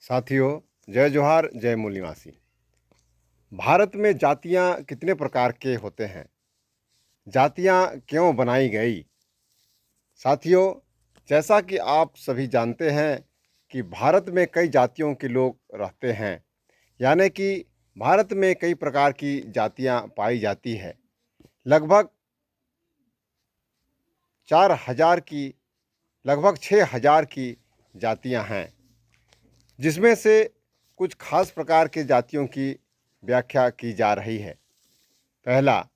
साथियों, जय जोहार, जय मूल निवासी। भारत में जातियाँ कितने प्रकार के होते हैं? जातियाँ क्यों बनाई गई? साथियों, जैसा कि आप सभी जानते हैं कि भारत में कई जातियों के लोग रहते हैं, यानी कि भारत में कई प्रकार की जातियाँ पाई जाती है। लगभग 4,000 की लगभग 6,000 की जातियाँ हैं, जिसमें से कुछ खास प्रकार के जातियों की व्याख्या की जा रही है। पहला,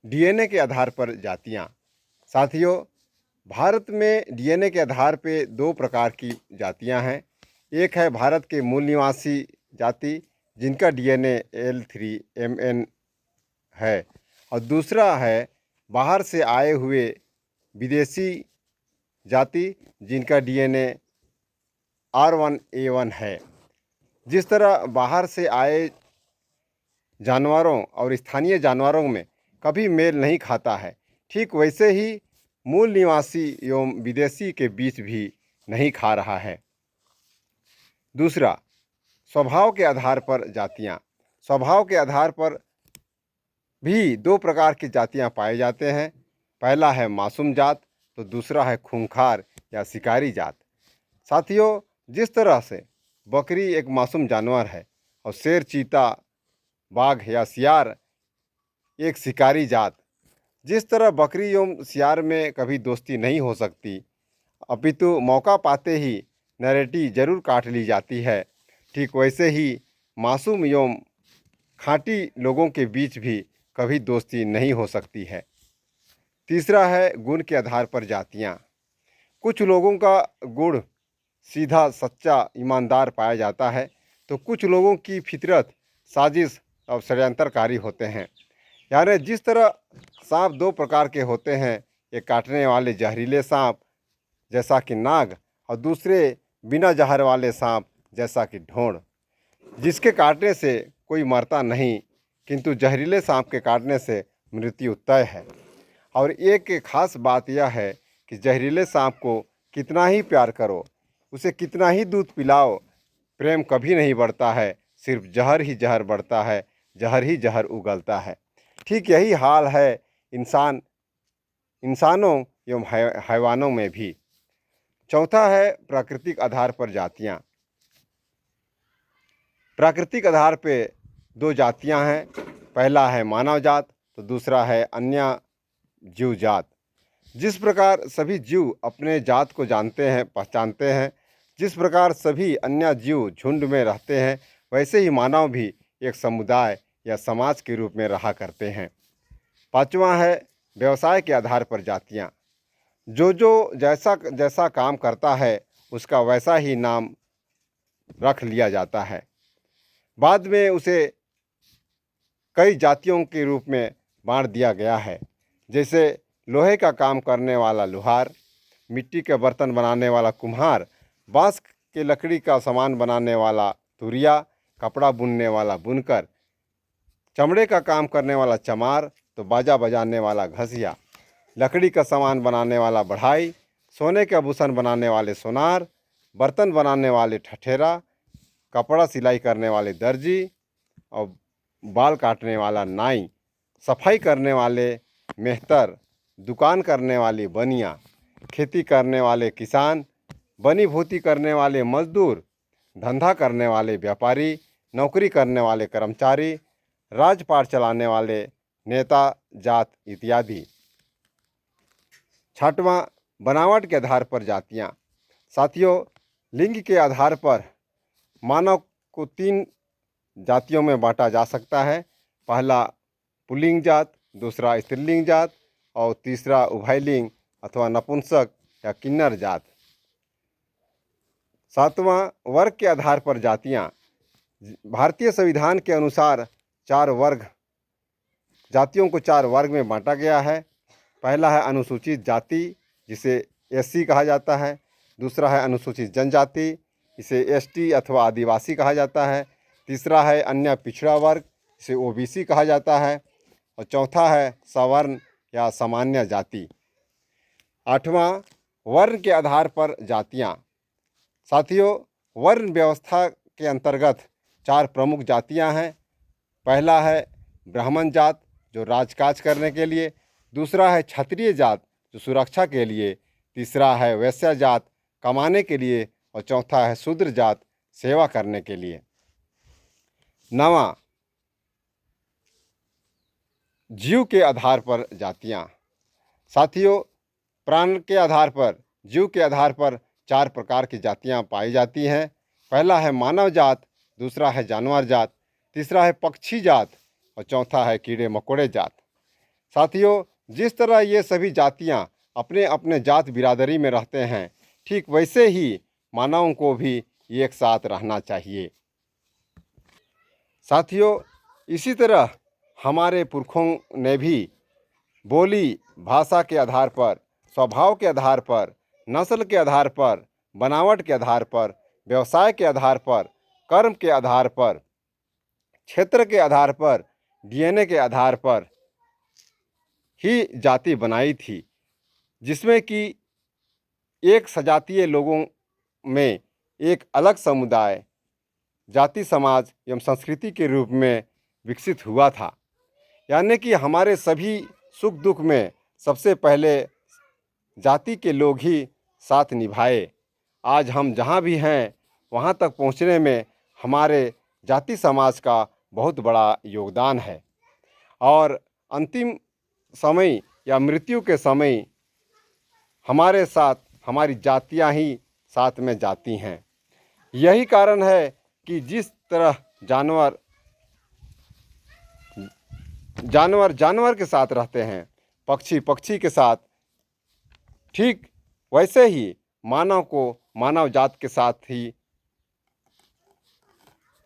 डीएनए के आधार पर जातियाँ। साथियों, भारत में डीएनए के आधार पे दो प्रकार की जातियाँ हैं। एक है भारत के मूल निवासी जाति, जिनका डीएनए L3MN है, और दूसरा है बाहर से आए हुए विदेशी जाति, जिनका डीएनए R1A1 है। जिस तरह बाहर से आए जानवरों और स्थानीय जानवरों में कभी मेल नहीं खाता है, ठीक वैसे ही मूल निवासी एवं विदेशी के बीच भी नहीं खा रहा है। दूसरा, स्वभाव के आधार पर जातियाँ। स्वभाव के आधार पर भी दो प्रकार की जातियाँ पाए जाते हैं। पहला है मासूम जात, तो दूसरा है खूंखार या शिकारी जात। साथियों, जिस तरह से बकरी एक मासूम जानवर है और शेर, चीता, बाघ या सियार एक शिकारी जात, जिस तरह बकरी एवं सियार में कभी दोस्ती नहीं हो सकती, अपितु मौका पाते ही नरेटी जरूर काट ली जाती है, ठीक वैसे ही मासूम एवं खाँटी लोगों के बीच भी कभी दोस्ती नहीं हो सकती है। तीसरा है गुण के आधार पर जातियाँ। कुछ लोगों का गुण सीधा, सच्चा, ईमानदार पाया जाता है, तो कुछ लोगों की फितरत साजिश और षड्यंत्रकारी होते हैं। यानी जिस तरह सांप दो प्रकार के होते हैं, एक काटने वाले जहरीले सांप जैसा कि नाग, और दूसरे बिना जहर वाले सांप जैसा कि ढोंड़, जिसके काटने से कोई मरता नहीं, किंतु जहरीले सांप के काटने से मृत्यु तय है। और एक खास बात यह है कि जहरीले सांप को कितना ही प्यार करो, उसे कितना ही दूध पिलाओ, प्रेम कभी नहीं बढ़ता है, सिर्फ जहर ही जहर बढ़ता है, जहर ही जहर उगलता है। ठीक यही हाल है इंसानों एवं हैवानों में भी। चौथा है प्राकृतिक आधार पर जातियाँ। प्राकृतिक आधार पे दो जातियाँ हैं। पहला है मानव जात, तो दूसरा है अन्य जीव जात। जिस प्रकार सभी जीव अपने जात को जानते हैं, पहचानते हैं, जिस प्रकार सभी अन्य जीव झुंड में रहते हैं, वैसे ही मानव भी एक समुदाय या समाज के रूप में रहा करते हैं। पांचवा है व्यवसाय के आधार पर जातियाँ। जो जैसा जैसा काम करता है, उसका वैसा ही नाम रख लिया जाता है। बाद में उसे कई जातियों के रूप में बांट दिया गया है। जैसे लोहे का काम करने वाला लोहार, मिट्टी के बर्तन बनाने वाला कुम्हार, बांस के लकड़ी का सामान बनाने वाला तुरिया, कपड़ा बुनने वाला बुनकर, चमड़े का काम करने वाला चमार, तो बाजा बजाने वाला घसिया, लकड़ी का सामान बनाने वाला बढ़ाई, सोने के आभूषण बनाने वाले सोनार, बर्तन बनाने वाले ठठेरा, कपड़ा सिलाई करने वाले दर्जी, और बाल काटने वाला नाई, सफाई करने वाले मेहतर, दुकान करने वाली बनिया, खेती करने वाले किसान, बनी भूती करने वाले मजदूर, धंधा करने वाले व्यापारी, नौकरी करने वाले कर्मचारी, राजपाट चलाने वाले नेता जात इत्यादि। छठवां, बनावट के आधार पर जातियाँ। साथियों, लिंग के आधार पर मानव को 3 जातियों में बांटा जा सकता है। पहला पुल्लिंग जात, दूसरा स्त्रीलिंग जात, और तीसरा उभयलिंग अथवा नपुंसक या किन्नर जात। सातवां, वर्ग के आधार पर जातियाँ। भारतीय संविधान के अनुसार 4 वर्ग जातियों को 4 वर्ग में बांटा गया है। पहला है अनुसूचित जाति, जिसे SC कहा जाता है। दूसरा है अनुसूचित जनजाति, इसे ST अथवा आदिवासी कहा जाता है। तीसरा है अन्य पिछड़ा वर्ग, इसे OBC कहा जाता है। और चौथा है सवर्ण या सामान्य जाति। 8वां, वर्ण के आधार पर जातियाँ। साथियों, वर्ण व्यवस्था के अंतर्गत 4 प्रमुख जातियां हैं। पहला है ब्राह्मण जात, जो राजकाज करने के लिए। दूसरा है क्षत्रिय जात, जो सुरक्षा के लिए। तीसरा है वैश्य जात, कमाने के लिए। और चौथा है शूद्र जात, सेवा करने के लिए। 9वां, जीव के आधार पर जातियां। साथियों, प्राण के आधार पर, जीव के आधार पर 4 प्रकार की जातियां पाई जाती हैं। पहला है मानव जात, दूसरा है जानवर जात, तीसरा है पक्षी जात और चौथा है कीड़े मकोड़े जात। साथियों, जिस तरह ये सभी जातियां अपने अपने जात बिरादरी में रहते हैं, ठीक वैसे ही मानवों को भी एक साथ रहना चाहिए। साथियों, इसी तरह हमारे पुरखों ने भी बोली, भाषा के आधार पर, स्वभाव के आधार पर, नस्ल के आधार पर, बनावट के आधार पर, व्यवसाय के आधार पर, कर्म के आधार पर, क्षेत्र के आधार पर, डीएनए के आधार पर ही जाति बनाई थी, जिसमें कि एक सजातीय लोगों में एक अलग समुदाय, जाति, समाज एवं संस्कृति के रूप में विकसित हुआ था। यानी कि हमारे सभी सुख दुख में सबसे पहले जाति के लोग ही साथ निभाए। आज हम जहाँ भी हैं वहाँ तक पहुँचने में हमारे जाति समाज का बहुत बड़ा योगदान है। और अंतिम समय या मृत्यु के समय हमारे साथ हमारी जातियाँ ही साथ में जाती हैं। यही कारण है कि जिस तरह जानवर जानवर के साथ रहते हैं, पक्षी पक्षी के साथ, ठीक वैसे ही मानव को मानव जात के साथ ही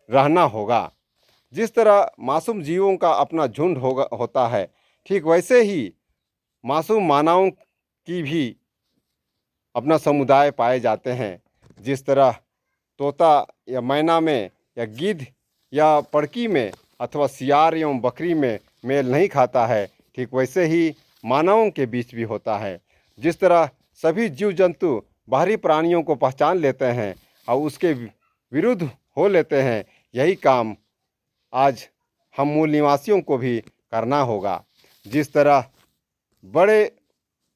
रहना होगा। जिस तरह मासूम जीवों का अपना झुंड होता है, ठीक वैसे ही मासूम मानवों की भी अपना समुदाय पाए जाते हैं। जिस तरह तोता या मैना में या गिद्ध या पड़की में अथवा सियार एवं बकरी में मेल नहीं खाता है, ठीक वैसे ही मानवों के बीच भी होता है। जिस तरह सभी जीव जंतु बाहरी प्राणियों को पहचान लेते हैं और उसके विरुद्ध हो लेते हैं, यही काम आज हम मूल निवासियों को भी करना होगा। जिस तरह बड़े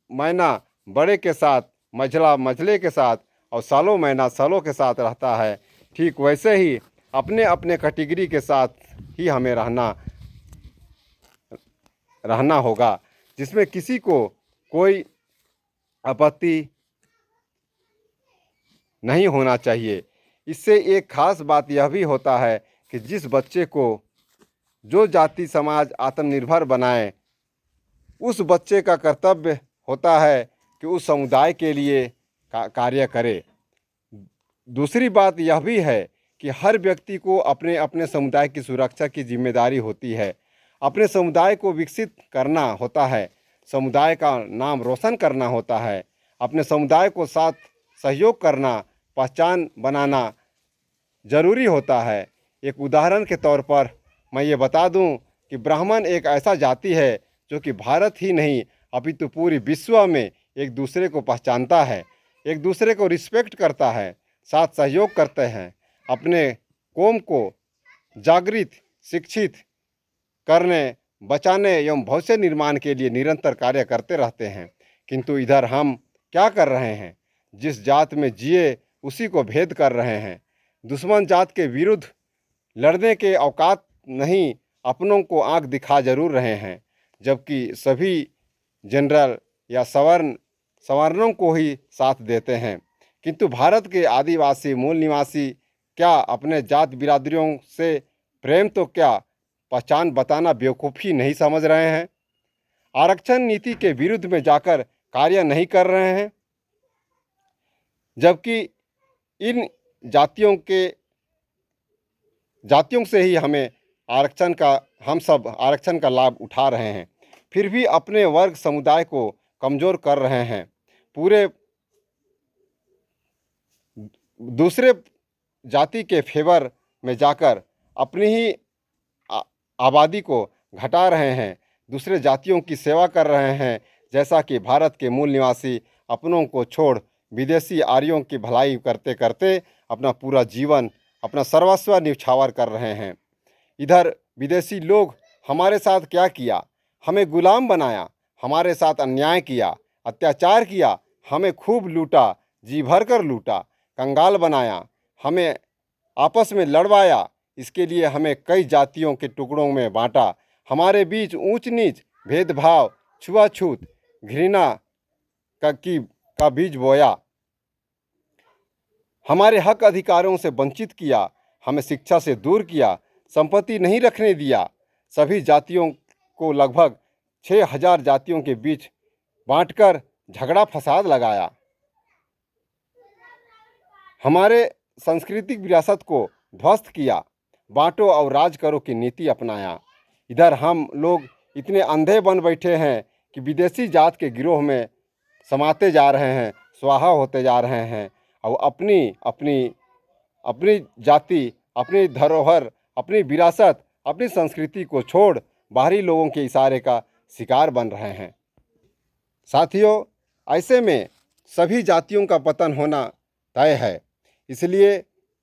मैना बड़े के साथ, मझला मझले के साथ और सालों मैना सालों के साथ रहता है, ठीक वैसे ही अपने अपने कैटेगरी के साथ ही हमें रहना होगा, जिसमें किसी को कोई आपत्ति नहीं होना चाहिए। इससे एक खास बात यह भी होता है कि जिस बच्चे को जो जाति समाज आत्मनिर्भर बनाए, उस बच्चे का कर्तव्य होता है कि उस समुदाय के लिए कार्य करे। दूसरी बात यह भी है कि हर व्यक्ति को अपने अपने समुदाय की सुरक्षा की जिम्मेदारी होती है। अपने समुदाय को विकसित करना होता है, समुदाय का नाम रोशन करना होता है, अपने समुदाय को साथ सहयोग करना, पहचान बनाना जरूरी होता है। एक उदाहरण के तौर पर मैं ये बता दूं कि ब्राह्मण एक ऐसा जाति है जो कि भारत ही नहीं अपितु पूरी विश्व में एक दूसरे को पहचानता है, एक दूसरे को रिस्पेक्ट करता है, साथ सहयोग करते हैं, अपने कौम को जागृत, शिक्षित करने, बचाने एवं भविष्य निर्माण के लिए निरंतर कार्य करते रहते हैं। किंतु इधर हम क्या कर रहे हैं? जिस जात में जिए उसी को भेद कर रहे हैं। दुश्मन जात के विरुद्ध लड़ने के औकात नहीं, अपनों को आंख दिखा जरूर रहे हैं, जबकि सभी जनरल या सवर्णों को ही साथ देते हैं। किंतु भारत के आदिवासी मूल निवासी क्या अपने जात बिरादरियों से प्रेम तो क्या पहचान बताना बेवकूफ़ी नहीं समझ रहे हैं? आरक्षण नीति के विरुद्ध में जाकर कार्य नहीं कर रहे हैं, जबकि इन जातियों से ही हम सब आरक्षण का लाभ उठा रहे हैं, फिर भी अपने वर्ग समुदाय को कमज़ोर कर रहे हैं। पूरे दूसरे जाति के फेवर में जाकर अपनी ही आबादी को घटा रहे हैं, दूसरे जातियों की सेवा कर रहे हैं, जैसा कि भारत के मूल निवासी अपनों को छोड़ विदेशी आर्यों की भलाई करते करते अपना पूरा जीवन, अपना सर्वस्व न्यौछावर कर रहे हैं। इधर विदेशी लोग हमारे साथ क्या किया, हमें गुलाम बनाया, हमारे साथ अन्याय किया, अत्याचार किया, हमें खूब लूटा, जी भर कर लूटा, कंगाल बनाया, हमें आपस में लड़वाया। इसके लिए हमें कई जातियों के टुकड़ों में बांटा, हमारे बीच ऊंच नीच, भेदभाव, छुआछूत, घृणा का बीज बोया, हमारे हक अधिकारों से वंचित किया, हमें शिक्षा से दूर किया, संपत्ति नहीं रखने दिया, सभी जातियों को लगभग 6,000 जातियों के बीच बांटकर झगड़ा फसाद लगाया, हमारे सांस्कृतिक विरासत को ध्वस्त किया, बांटो और राज करो की नीति अपनाया। इधर हम लोग इतने अंधे बन बैठे हैं कि विदेशी जात के गिरोह में समाते जा रहे हैं, स्वाहा होते जा रहे हैं और अपनी अपनी अपनी जाति, अपनी धरोहर, अपनी विरासत, अपनी संस्कृति को छोड़ बाहरी लोगों के इशारे का शिकार बन रहे हैं। साथियों, ऐसे में सभी जातियों का पतन होना तय है। इसलिए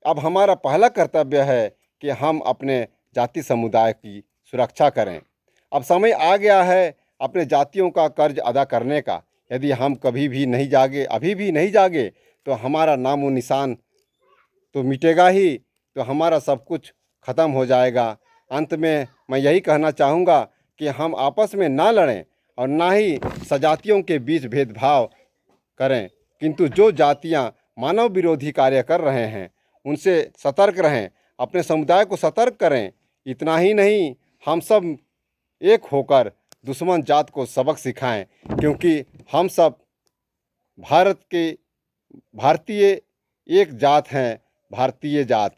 अब हमारा पहला कर्तव्य है कि हम अपने जाति समुदाय की सुरक्षा करें। अब समय आ गया है अपने जातियों का कर्ज अदा करने का। यदि हम कभी भी नहीं जागे, अभी भी नहीं जागे, तो हमारा नामो निशान तो मिटेगा ही, तो हमारा सब कुछ ख़त्म हो जाएगा। अंत में मैं यही कहना चाहूँगा कि हम आपस में ना लड़ें और ना ही सजातियों के बीच भेदभाव करें, किंतु जो जातियाँ मानव विरोधी कार्य कर रहे हैं उनसे सतर्क रहें, अपने समुदाय को सतर्क करें। इतना ही नहीं, हम सब एक होकर दुश्मन जात को सबक सिखाएं, क्योंकि हम सब भारतीय एक जात हैं, भारतीय जात।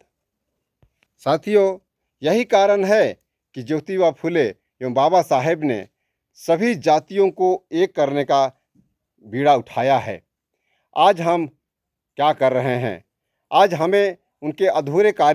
साथियों, यही कारण है कि ज्योतिबा फुले एवं बाबा साहेब ने सभी जातियों को एक करने का बीड़ा उठाया है। आज हम क्या कर रहे हैं? आज हमें उनके अधूरे कार्य